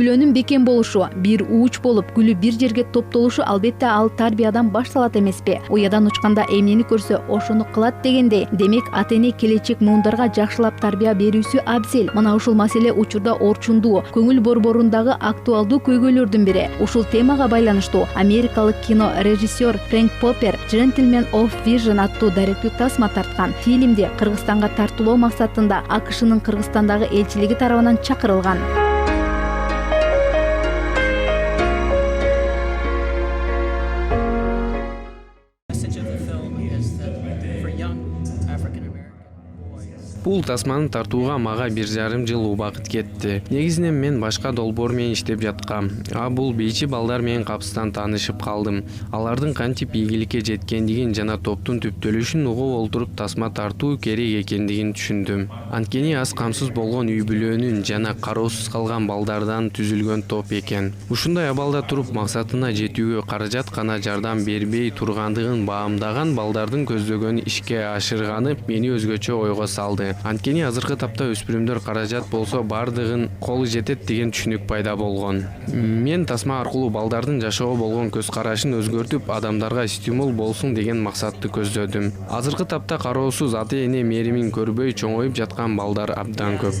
бүлөнүн бекем болушу, бир ууч болуп күлү бир жерге топтолушу албетте ал тарбиядан башталат эмеспи? Уядан учканда эмнени көрсө ошону кылат дегендей. Демек ата-эне келечек муундарга жакшылап тарбия берүүсү абзел. Мына ушул маселе учурда орчундуу, көңүл борборундагы актуалдуу көйгөйлөрдүн бири. Ушул темага байланыштуу америкалык кино режиссер Фрэнк Поппер Gentleman of Vision аттуу даректүү тасма тарткан. Фильмди Кыргызстанга тартуулоо максатында АКШнын Кыргызстандагы элчилиги тарабынан чакырылган. Бул тасманы тартууга мага 1,5 жыл убакыт кетти. Негизинен мен башка долбоор менен иштеп жаткам. Бул бейчи балдар менен капыстан таанышып калдым. Алардын кантип ийгиликке жеткендигин жана топтун түптөлүшүн угуп олтуруп тасма тартуу керек экендигин түшүндүм. Анткени аз камсыз болгон үй бүлөнүн жана кароосуз калган балдардан түзүлгөн топ экен. Ушундай абалда туруп максатына жетүүгө каражат гана жардам бербей тургандыгын баамдаган балдардын көздөгөн ишке ашырганы мени өзгөчө ойго салды. Анткени азыркы тапта өспүрүмдөр каражат болсо бардыгын колу жетет деген түшүнүк пайда болгон. Мен тасма аркылуу балдардын жашоого болгон көз карашын өзгөртүп, адамдарга стимул болсун деген максатты көздөдүм. Азыркы тапта кароосуз ата-эне мээримин көрбөй чоңоюп жаткан балдар абдан көп.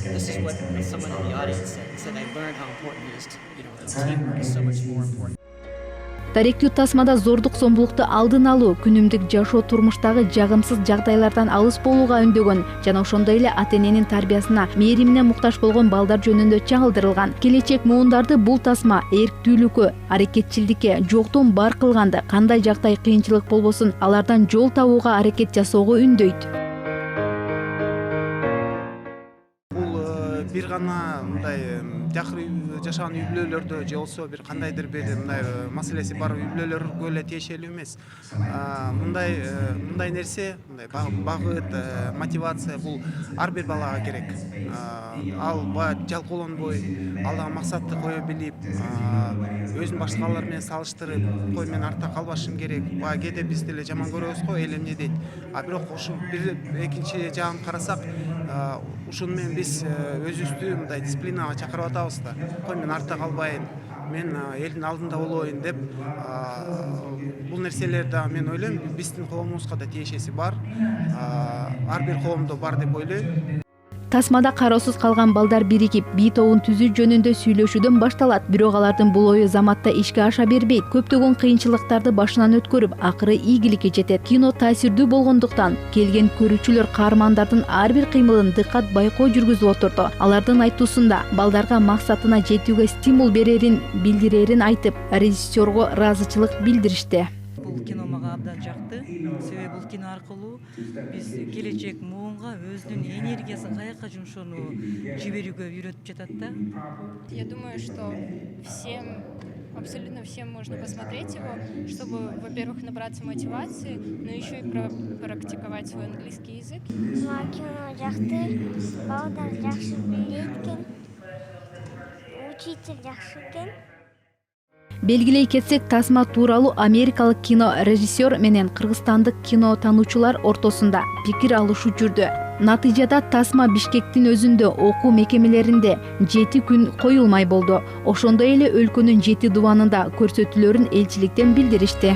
Даректүү тасмада зордук зомбулукту алдын алуу, күнүмдүк жашоо турмуштагы жагымсыз жагдайлардан алыс болууга үндөгөн жана ошондой эле ата-эненин тарбиясына, мээримине муктаж болгон балдар жөнүндө чагылдырылган. Келечек муундарды бул тасма эрктүүлүккө, аракетчилдикке, жоктон бар кылганды, кандай жагдай кыйынчылык болбосун, алардан жол табууга аракет жасоого үндөйт. Бир гана мындай жакыр жашаган үй бүлөлөрдө же болбосо бир кандайдыр бир мындай маселеси бар үй бүлөлөргө эле тиешелүү эмес. Мындай нерсе, мындай багыт, мотивация бул ар бир балага керек. Ал жалкоолонбой, алдыга максатты кое билип, өзүн башкалар менен салыштырып, кой мен артта калбашым керек. Кээде биз деле жаман көрөбүз го, эл эмне дейт. Бирок ушул бир экинчи жагын карасак, ушуну менен биз өзүбүздү мындай дисциплинага чакырып атабыз да. Кой мен артта калбайын, мен элдин алдында болоюн деп. Бул нерселер да мен ойлойм, биздин коомубузга да тиешеси бар. Ар бир коомдо бар деп ойлойм. Тасмада кароосуз калган балдар биригип, бий тобун түзүү жөнүндө сүйлөшүүдөн башталат. Бирок алардын бул ою заматта ишке аша бербейт. Көптөгөн кыйынчылыктарды башынан өткөрүп, акыры ийгиликке жетет. Кино таасирдүү болгондуктан келген көрүүчүлөр каармандардын ар бир кыймылын дыккат байкоо жүргүзүп отурду. Алардын айтуусунда балдарга максатына жетүүгө стимул берерин билдирерин айтып, режиссерго ыраазычылык билдиришти. Бул кино мага абдан жакты. Себеби бул кино аркылуу биз келечек муунга өзүнүн энергиясын каяка жумшоону жиберүүгө үйрөтүп жатат да. Я думаю, что абсолютно всем можно посмотреть его, чтобы, во-первых, набраться мотивации, но еще и практиковать свой английский язык. Кино жакты, балдар жакшы билет экен, учитель жакшы экен. Белгилей кетсек, тасма тууралуу америкалык кино режиссер менен кыргызстандык кино таануучулар ортосунда пикир алышуу жүрдү. Натыйжада тасма Бишкектин өзүндө окуу мекемелеринде 7 күн коюлмай болду. Ошондой эле өлкөнүн 7 дубанында көрсөтүүлөрүн элчиликтен билдиришти.